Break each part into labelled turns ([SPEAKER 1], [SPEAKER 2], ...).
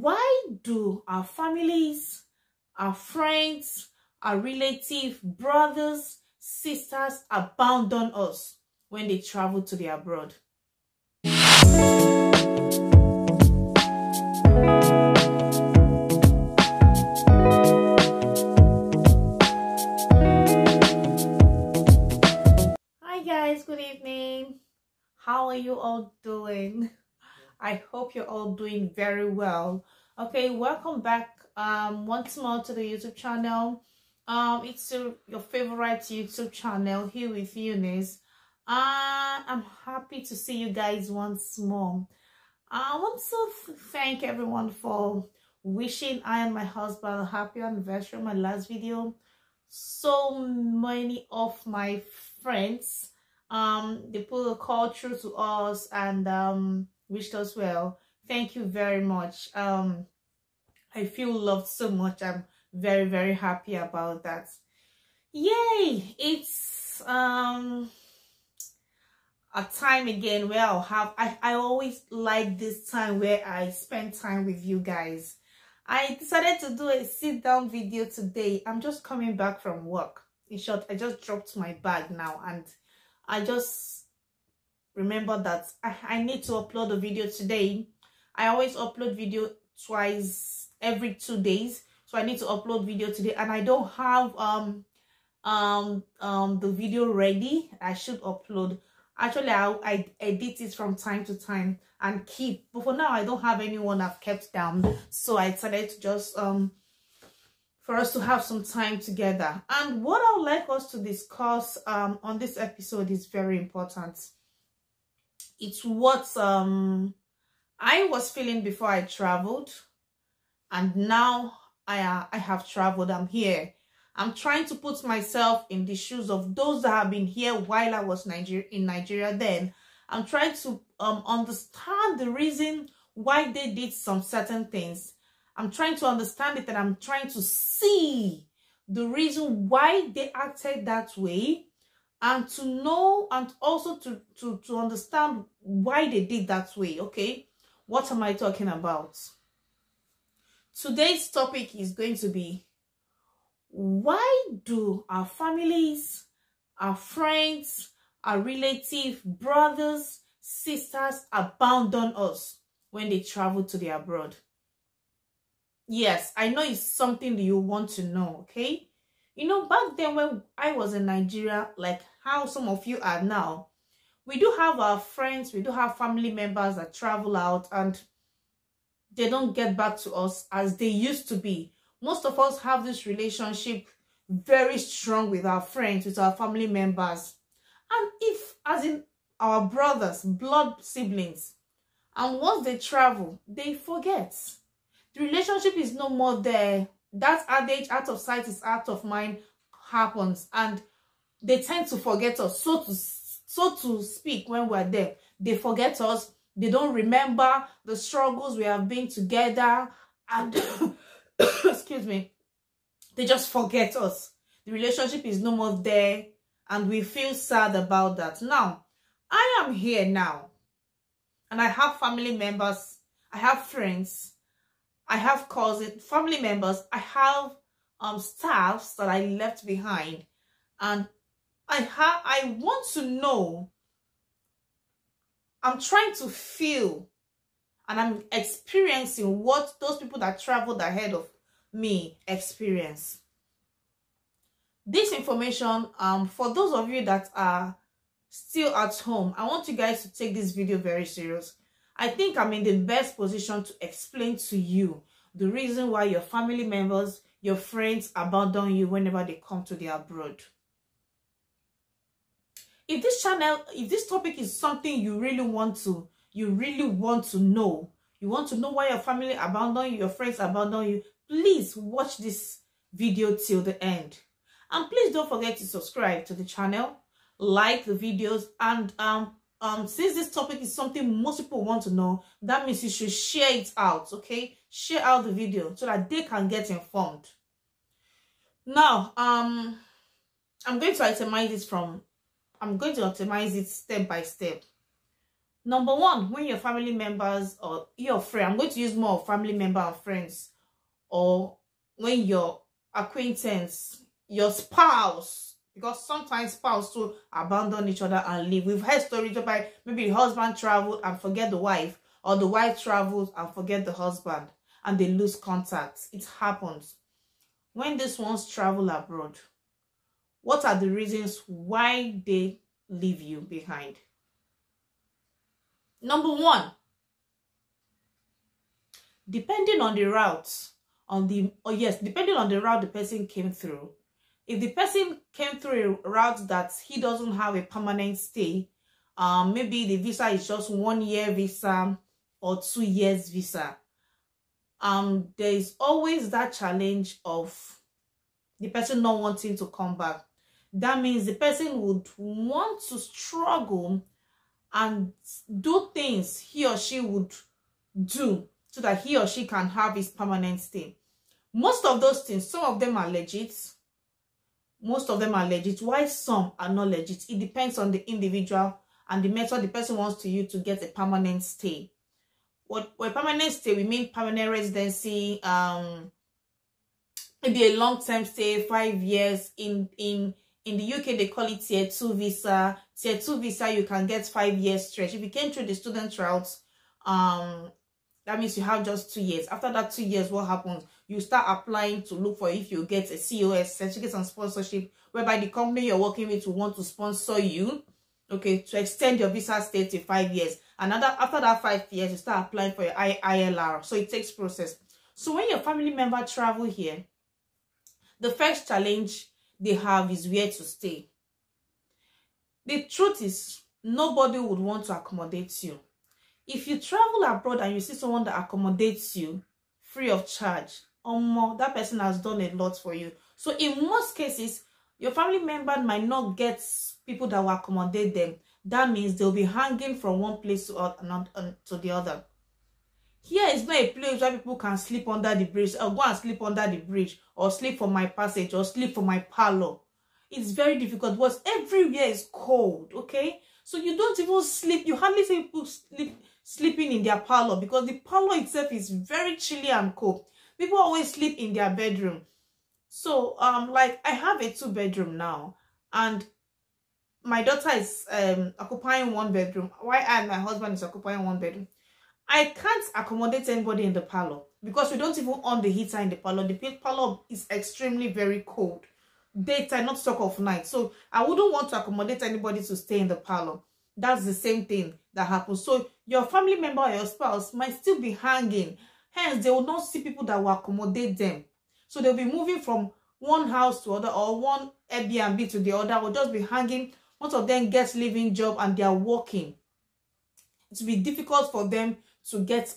[SPEAKER 1] Why do our families, our friends, our relatives, brothers, sisters abandon us when they travel to the abroad? Hi guys, good evening. How are you all doing? I hope you're all doing very well. Okay, welcome back once more to the YouTube channel. It's your favorite YouTube channel here with Eunice. I'm happy to see you guys once more. I want to thank everyone for wishing I and my husband a happy anniversary. My last video, so many of my friends they put a call through to us and wished us well. Thank you very much. I feel loved so much. I'm very happy about that. Yay! It's a time again where I'll have I always like this time where I spend time with you guys. I decided to do a sit down video today. I'm just coming back from work. In short, I just dropped my bag now and I just remember that I need to upload a video today. I always upload video twice every 2 days, so I need to upload video today, and I don't have the video ready. I should upload. Actually, I edit it from time to time and keep, but for now I don't have anyone I've kept down, so I decided to just for us to have some time together. And what I would like us to discuss on this episode is very important. It's what I was feeling before I traveled, and now I have traveled. I'm here. I'm trying to put myself in the shoes of those that have been here while I was in Nigeria then. I'm trying to understand the reason why they did some certain things. I'm trying to understand it, and I'm trying to see the reason why they acted that way, and to know and also to understand why they did that way. Okay, what am I talking about? Today's topic is going to be, why do our families, our friends, our relatives, brothers, sisters abandon us when they travel to the abroad? Yes, I know it's something that you want to know, okay? You know, back then when I was in Nigeria, like how some of you are now, we do have our friends, we do have family members that travel out and they don't get back to us as they used to be. Most of us have this relationship very strong with our friends, with our family members. And if, as in our brothers, blood siblings, and once they travel, they forget. The relationship is no more there. That adage, out of sight is out of mind, happens, and they tend to forget us, so to speak. When we're there, they forget us. They don't remember the struggles we have been together, and excuse me, they just forget us. The relationship is no more there, and we feel sad about that. Now, I am here now, and I have family members, I have friends, I have cousins, family members, I have staffs that I left behind, and I want to know, I'm trying to feel, and I'm experiencing what those people that traveled ahead of me experience. This information, for those of you that are still at home, I want you guys to take this video very serious. I think I'm in the best position to explain to you the reason why your family members, your friends abandon you whenever they come to the abroad. If this topic is something you really want to know, you want to know why your family abandon you, your friends abandon you, please watch this video till the end. And please don't forget to subscribe to the channel, like the videos, and since this topic is something most people want to know, that means you should share it out, okay? Share out the video so that they can get informed. Now, I'm going to itemize it step by step. Number one, when your family members or your friend, I'm going to use more of family member and friends, or when your acquaintance, your spouse, because sometimes spouse to abandon each other and leave. We've heard stories whereby maybe the husband traveled and forget the wife, or the wife travels and forget the husband, and they lose contact. It happens. When these ones travel abroad, what are the reasons why they leave you behind? Number one, depending on the route, depending on the route the person came through. If the person came through a route that he doesn't have a permanent stay, maybe the visa is just 1 year visa or 2 years visa, there is always that challenge of the person not wanting to come back. That means the person would want to struggle and do things he or she would do so that he or she can have his permanent stay. Most of those things, some of them are legit. Most of them are legit, while some are not legit. It depends on the individual and the method the person wants to use to get a permanent stay. What permanent stay, we mean permanent residency, maybe a long-term stay, 5 years. In the UK, they call it tier 2 visa. Tier 2 visa, you can get 5 years stretch. If you came through the student route, that means you have just 2 years. After that 2 years, what happens? You start applying to look for if you get a COS, certificate on sponsorship, whereby the company you're working with will want to sponsor you, okay, to extend your visa stay to 5 years. And after that 5 years, you start applying for your ILR. So it takes process. So when your family member travel here, the first challenge they have is where to stay. The truth is, nobody would want to accommodate you. If you travel abroad and you see someone that accommodates you free of charge, that person has done a lot for you. So in most cases, your family member might not get people that will accommodate them. That means they'll be hanging from one place to the other. Here is not a place where people can sleep under the bridge, or go and sleep under the bridge, or sleep for my passage, or sleep for my parlor. It's very difficult because everywhere is cold, okay? So you don't even sleep. You hardly see people sleeping in their parlor because the parlor itself is very chilly and cold. People always sleep in their bedroom. So, like, I have a 2-bedroom now, and my daughter is occupying 1 bedroom, while I and my husband is occupying 1 bedroom. I can't accommodate anybody in the parlor because we don't even on the heater in the parlor. The parlor is extremely very cold. Daytime, not talk of night. So I wouldn't want to accommodate anybody to stay in the parlor. That's the same thing that happens. So your family member or your spouse might still be hanging. Hence, they will not see people that will accommodate them. So they'll be moving from one house to other, or one Airbnb to the other, or just be hanging. Most of them get living job and they are working. It will be difficult for them to get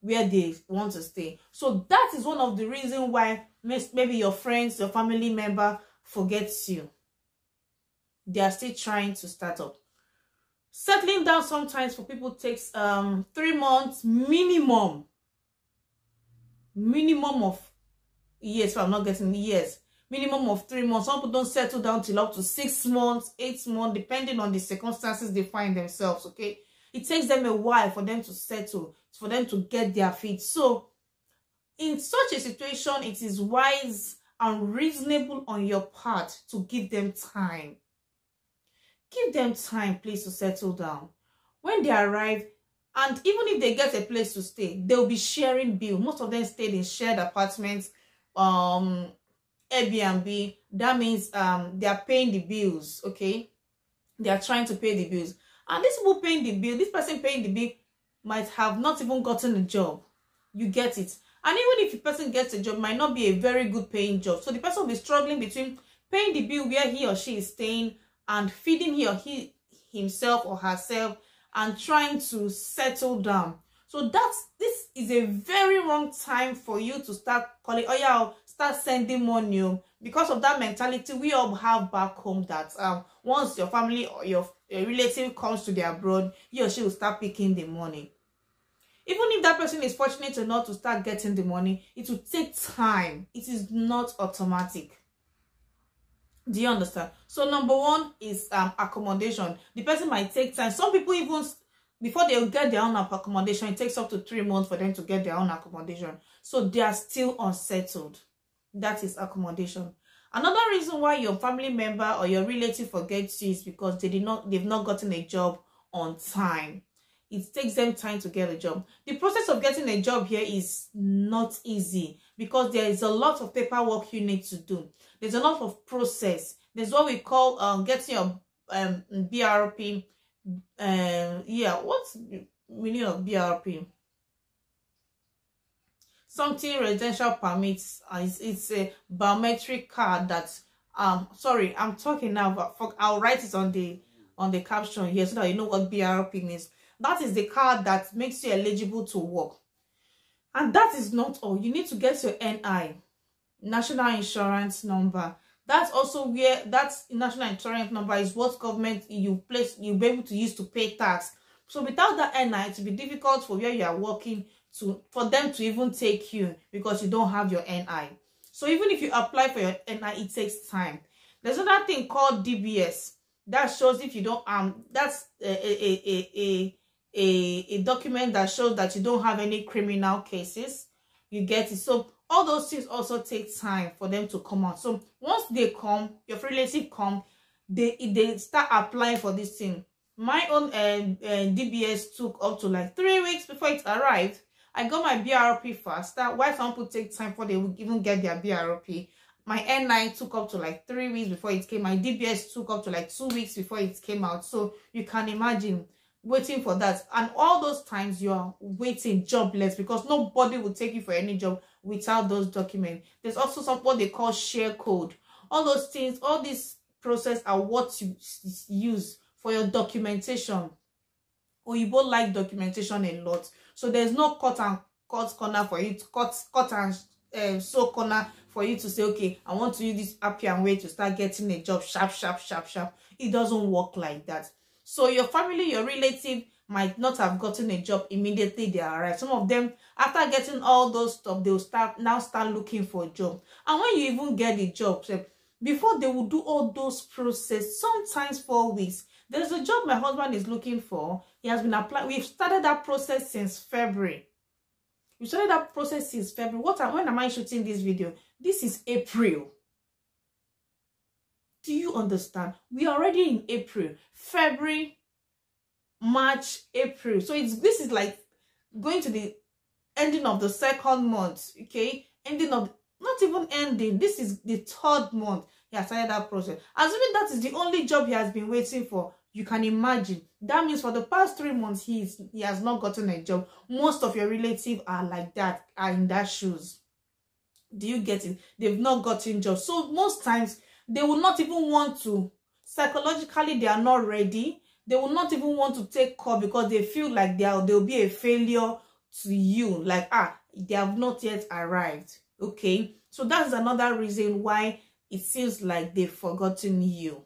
[SPEAKER 1] where they want to stay. So that is one of the reasons why maybe your friends, your family member forgets you. They are still trying to start up. Settling down sometimes for people takes 3 months minimum of years. So I'm not getting years. Minimum of 3 months. Some people don't settle down till up to 6 months, 8 months, depending on the circumstances they find themselves, okay? It takes them a while for them to settle, for them to get their feet. So in such a situation, it is wise and reasonable on your part to give them time. Give them time, please, to settle down. When they arrive, and even if they get a place to stay, they'll be sharing bills. Most of them stayed in shared apartments, Airbnb. That means they are paying the bills, okay? They are trying to pay the bills. And these people paying the bill, this person paying the bill might have not even gotten a job. You get it? And even if the person gets a job, it might not be a very good paying job. So the person will be struggling between paying the bill where he or she is staying and feeding himself or herself and trying to settle down. So this is a very wrong time for you to start calling, oh yeah, start sending money. Because of that mentality we all have back home, that once your family or your relative comes to the abroad, he or she will start picking the money. Even if that person is fortunate enough to start getting the money, it will take time. It is not automatic. Do you understand? So number one is accommodation. The person might take time. Some people even before they get their own accommodation, it takes up to 3 months for them to get their own accommodation. So they are still unsettled. That is accommodation. Another reason why your family member or your relative forgets you is because they've not gotten a job on time. It takes them time to get a job. The process of getting a job here is not easy because there is a lot of paperwork you need to do. There's a lot of process. There's what we call getting your BRP. Yeah, what's the meaning of BRP? Something residential permits. It's a biometric card that sorry, I'm talking now, but I'll write it on the caption here so that you know what BRP means. That is the card that makes you eligible to work. And that is not all. You need to get your NI, National Insurance Number. That's also where that national insurance number is what government you'll be able to use to pay tax. So without that NI, it will be difficult for where you are working for them to even take you because you don't have your NI. So even if you apply for your NI, it takes time. There's another thing called DBS that shows if you don't that's a document that shows that you don't have any criminal cases. You get it. So all those things also take time for them to come out. So once they come, your relative come, they start applying for this thing. My own DBS took up to like 3 weeks before it arrived. I got my BRP faster. Why some people take time before they would even get their BRP. My NI took up to like 3 weeks before it came. My DBS took up to like 2 weeks before it came out. So you can imagine waiting for that, and all those times you are waiting jobless because nobody will take you for any job without those documents. There's also what they call share code. All those things, all this process are what you use for your documentation. Oyibo like documentation a lot, so there's no cut corner for you to cut and sew corner for you to say, okay, I want to use this happy and way to start getting a job sharp. It doesn't work like that. So your family, your relative might not have gotten a job immediately they arrive. Some of them, after getting all those stuff, they will start looking for a job. And when you even get a job, before they will do all those process, sometimes 4 weeks. There's a job my husband is looking for. He has been applying. We've started that process since February. We started that process since February. When am I shooting this video? This is April. Do you understand? We are already in April, February, March, April. So this is like going to the ending of the 2nd month, okay? Not even ending. This is the 3rd month he has started that process. Assuming that is the only job he has been waiting for, you can imagine. That means for the past 3 months, he has not gotten a job. Most of your relatives are like that, are in that shoes. Do you get it? They've not gotten jobs. So most times, they will not even want to, psychologically, they are not ready. They will not even want to take call because they feel like they'll be a failure to you. Like, they have not yet arrived. Okay? So that's another reason why it seems like they've forgotten you.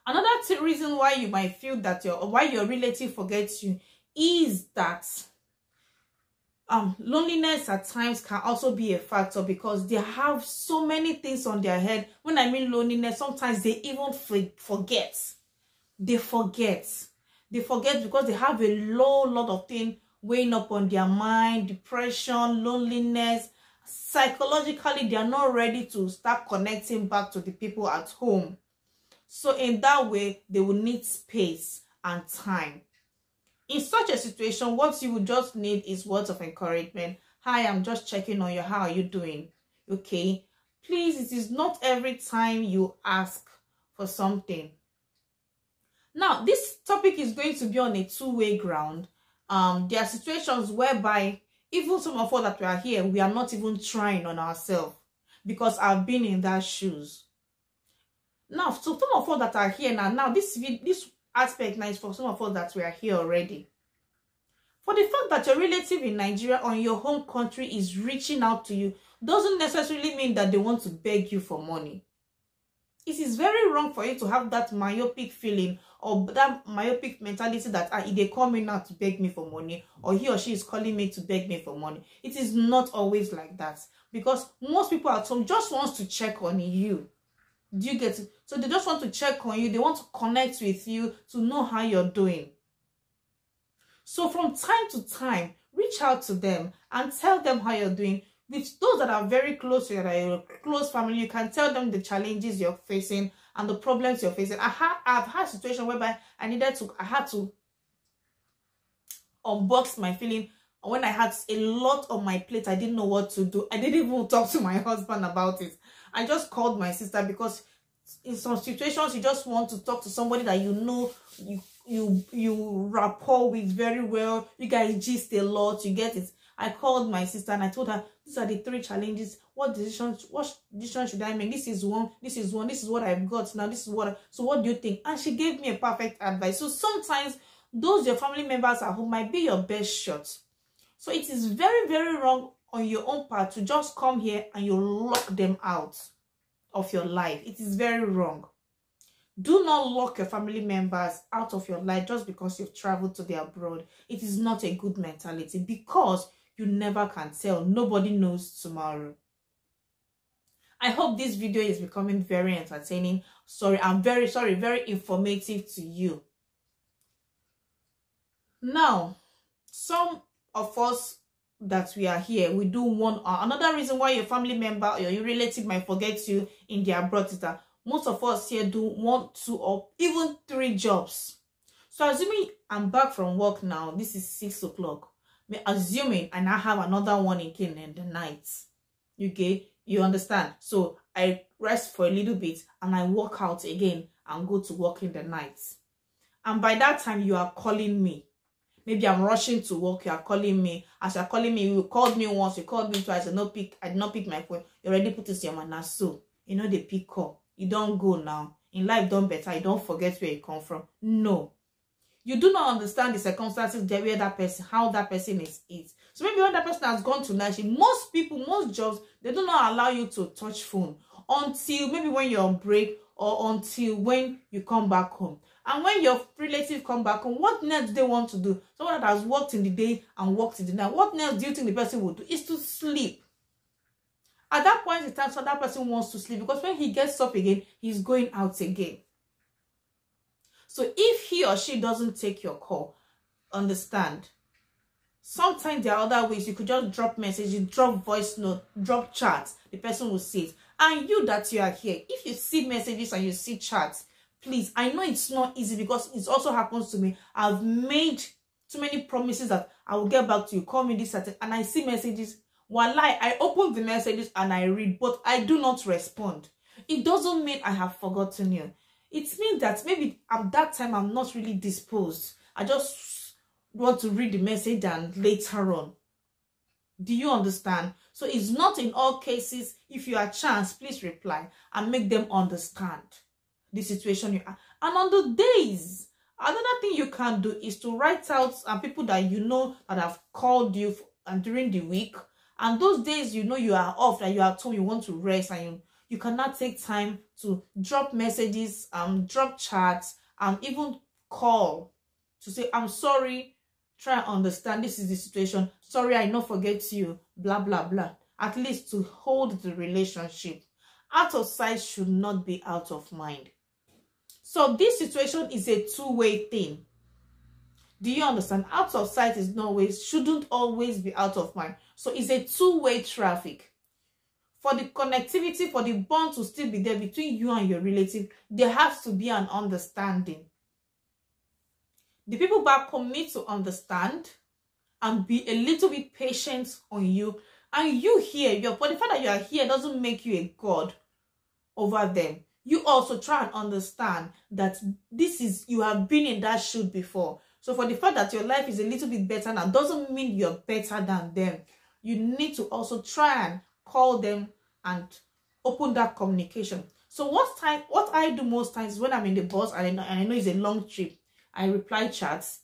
[SPEAKER 1] Another reason why you might feel that why your relative forgets you is that loneliness at times can also be a factor because they have so many things on their head. When I mean loneliness, sometimes they even forget. They forget because they have a lot of things weighing up on their mind: depression, loneliness. Psychologically, they are not ready to start connecting back to the people at home. So in that way, they will need space and time. In such a situation, what you would just need is words of encouragement. Hi, I'm just checking on you. How are you doing? Okay. Please, it is not every time you ask for something. Now, this topic is going to be on a two-way ground. There are situations whereby even some of us that we are here, we are not even trying on ourselves because I've been in that shoes. Now, so some of us that are here now this aspect now is for some of us that we are here already. For the fact that your relative in Nigeria or in your home country is reaching out to you doesn't necessarily mean that they want to beg you for money. It is very wrong for you to have that myopic feeling or that myopic mentality that they call me now to beg me for money, or he or she is calling me to beg me for money. It is not always like that, because most people at home just wants to check on you. Do you get it? So they just want to check on you. They want to connect with you to know how you're doing. So from time to time, reach out to them and tell them how you're doing. With those that are very close to you, that are your close family, you can tell them the challenges you're facing and the problems you're facing. I've had situations whereby I had to unbox my feeling. When I had a lot on my plate, I didn't know what to do. I didn't even talk to my husband about it. I just called my sister, because in some situations you just want to talk to somebody that you know you rapport with very well. You guys gist a lot, you get it. I called my sister and I told her, these are the 3 challenges. What decision should I make? This is one, this is what I've got now, this is what. So what do you think? And she gave me a perfect advice. So sometimes those your family members at home might be your best shot. So it is very, very wrong on your own part to just come here and you lock them out of your life. It is very wrong. Do not lock your family members out of your life just because you've traveled to the abroad. It is not a good mentality, because you never can tell. Nobody knows tomorrow. I hope this video is becoming very entertaining. Sorry, I'm very sorry, very informative to you. Now, some of us that we are here, we do one. Another reason why your family member or your relative might forget you in the abroad is that most of us here do 1, 2, or even 3 jobs. So assuming I'm back from work now, this is 6 o'clock. Assuming I now have another one again in the night. Okay, you understand? So I rest for a little bit and I walk out again and go to work in the night. And by that time you are calling me. Maybe I'm rushing to work, you are calling me. As you're calling me, you called me once, you called me twice, I did not pick my phone. You already put this in your man. So, you know, they pick call. You don't go now. In life, don't better. You don't forget where you come from. No. You do not understand the circumstances there where that person, how that person is. So maybe when that person has gone to night shift, most people, most jobs, they do not allow you to touch phone until maybe when you're on break or until when you come back home. And when your relative come back home, what next do they want to do? Someone that has worked in the day and worked in the night, what next do you think the person will do? Is to sleep. At that point in time, so that person wants to sleep, because when he gets up again, he's going out again. So if he or she doesn't take your call, understand. Sometimes there are other ways. You could just drop messages, drop voice note, drop chats. The person will see it. And you that you are here, if you see messages and you see chats, please, I know it's not easy, because it also happens to me. I've made too many promises that I will get back to you, call me this certain, and I see messages. Wallahi, I open the messages and I read, but I do not respond. It doesn't mean I have forgotten you. It means that maybe at that time I'm not really disposed. I just want to read the message and later on. Do you understand? So it's not in all cases. If you have a chance, please reply and make them understand the situation you are. And on the days, another thing you can do is to write out people that you know that have called you during the week. And those days, you know, you are off, that you are told you want to rest, and you cannot take time to drop messages, drop chats, and even call to say, I'm sorry, try and understand, this is the situation, sorry, I not forget you, blah, blah, blah. At least to hold the relationship. Out of sight should not be out of mind. So this situation is a two-way thing. Do you understand? Out of sight is not always, shouldn't always be out of mind. So it's a two-way traffic. For the connectivity, for the bond to still be there between you and your relative, there has to be an understanding. The people back home need to understand and be a little bit patient on you. And you here, for the fact that you are here doesn't make you a god over them. You also try and understand that this is, you have been in that shoe before. So for the fact that your life is a little bit better now doesn't mean you're better than them. You need to also try and call them and open that communication. So what I do most times when I'm in the bus and I know it's a long trip, I reply chats.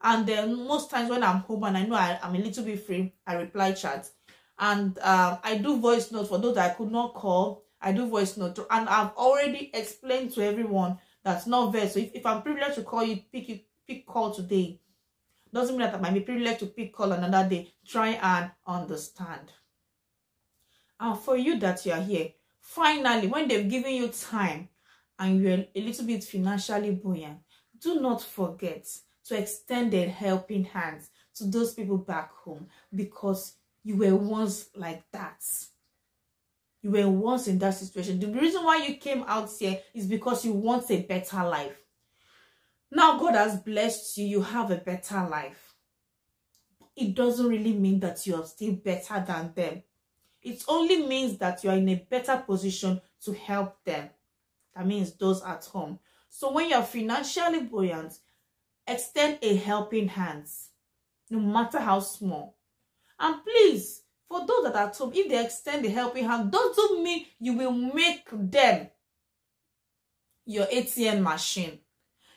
[SPEAKER 1] And then most times when I'm home and I know I'm a little bit free, I reply chats. And I do voice notes for those that I could not call. I do voice note. And I've already explained to everyone that's not there. So if I'm privileged to call you, pick call today, doesn't mean that I might be privileged to pick call another day. Try and understand. And for you that you are here, finally, when they've given you time and you're a little bit financially buoyant, do not forget to extend a helping hand to those people back home, because you were once like that. You were once in that situation. The reason why you came out here is because you want a better life. Now God has blessed you. You have a better life. It doesn't really mean that you are still better than them. It only means that you are in a better position to help them. That means those at home. So when you are financially buoyant, extend a helping hand, no matter how small. And please, for those that are at home, if they extend a helping hand, doesn't mean you will make them your ATM machine.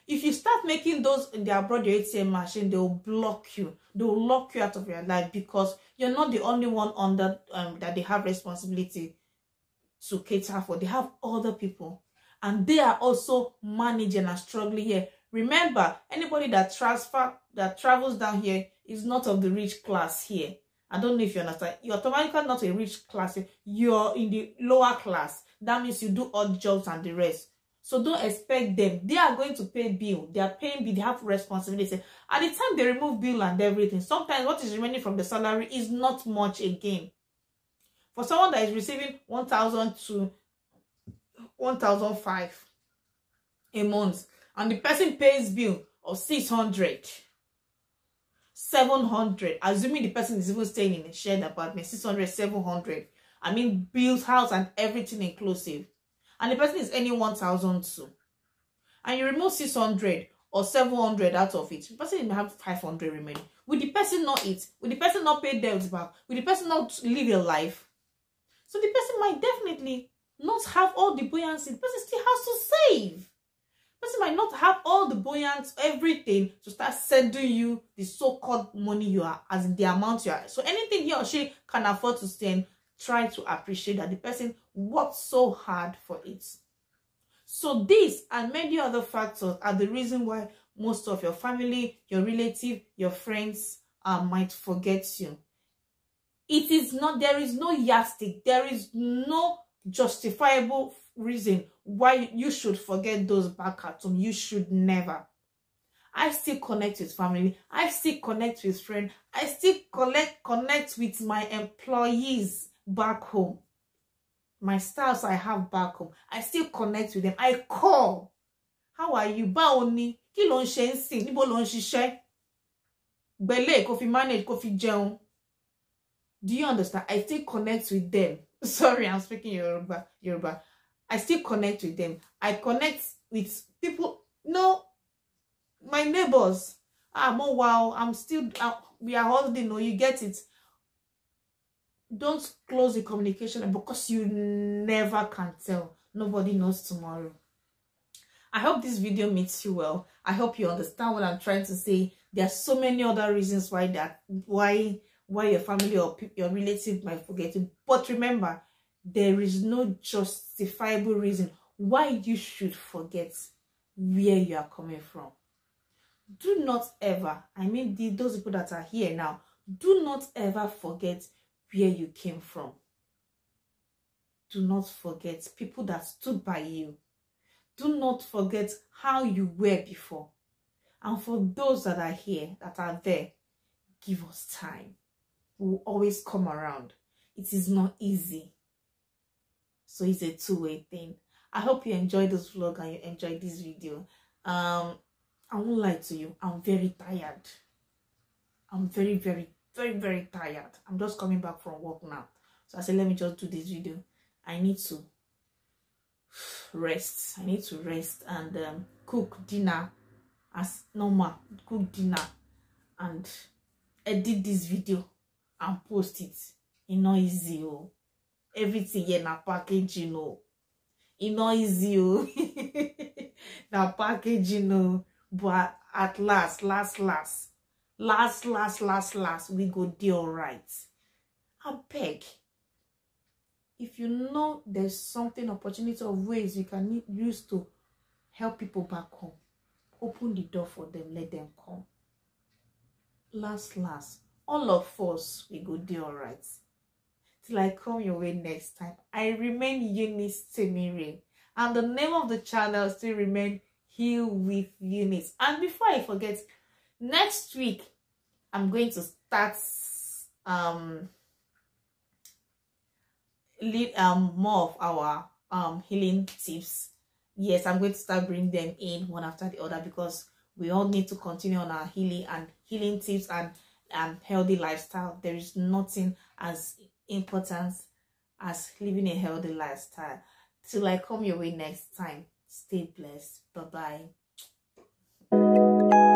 [SPEAKER 1] If you start making those in the abroad your ATM machine, they will block you. They will lock you out of your life, because you're not the only one under that they have responsibility to cater for. They have other people, and they are also managing and struggling here. Remember, anybody that travels down here is not of the rich class here. I don't know if you understand. You're automatically not a rich class. You're in the lower class. That means you do odd jobs and the rest. So don't expect them. They are going to pay bill. They are paying bill. They have responsibility. At the time they remove bill and everything, sometimes what is remaining from the salary is not much again. For someone that is receiving 1,000 to 1,500 a month, and the person pays bill of 600, 700, assuming the person is even staying in a shared apartment, 600, 700. I mean, bills, house, and everything inclusive. And the person is earning 1,000 too. And you remove 600 or 700 out of it, the person may have 500 remaining. Will the person not eat? Will the person not pay debts back? Will the person not live a life? So the person might definitely not have all the buoyancy. The person still has to save. The person might not have all the buoyancy, everything, to start sending you the so-called money you are, as in the amount you are. So anything he or she can afford to send, try to appreciate that the person worked so hard for it. So this and many other factors are the reason why most of your family, your relative, your friends might forget you. It is not, there is no yardstick, there is no justifiable reason why you should forget those back at home. You should never. I still connect with family. I still connect with friends. I still connect with my employees back home. My staffs I have back home, I still connect with them. I call. How are you? Báwo ni? Kí ló ń ṣe ńsìn? Níbo ló ń ṣiṣẹ́? Gbélé kó fi manage, kó fi jẹun. Do you understand? I still connect with them. Sorry, I'm speaking Yoruba. I still connect with them. I connect with people. No, my neighbors. Oh wow, I'm still. We are holding. No, you get it. Don't close the communication, because you never can tell. Nobody knows tomorrow. I hope this video meets you well. I hope you understand what I'm trying to say. There are so many other reasons why your family or your relative might forget you. But remember, there is no justifiable reason why you should forget where you are coming from. Do not ever, I mean those people that are here now, do not ever forget where you came from. Do not forget people that stood by you. Do not forget how you were before. And for those that are here, that are there, give us time. We will always come around. It is not easy. So it's a two-way thing. I hope you enjoyed this vlog and you enjoyed this video. I won't lie to you. I'm very tired. I'm very, very, very, very tired. I'm just coming back from work now. So I said, let me just do this video. I need to rest. I need to rest and cook dinner as normal. Cook dinner and edit this video and post it. It's not easy. Oh. Everything here na packaging. Oh. It's not easy. Oh. Na packaging. Oh. But at last, we go do all right. I beg. If you know there's something, opportunity of ways you can use to help people back home, open the door for them, let them come. Last, all of us, we go do all right. Till I come your way next time. I remain Eunice Temire, and the name of the channel still remain Heal with Eunice. And before I forget, Next week, I'm going to start more of our healing tips. Yes, I'm going to start bringing them in one after the other, because we all need to continue on our healing tips and healthy lifestyle. There is nothing as important as living a healthy lifestyle. Till I come your way next time, stay blessed. Bye bye.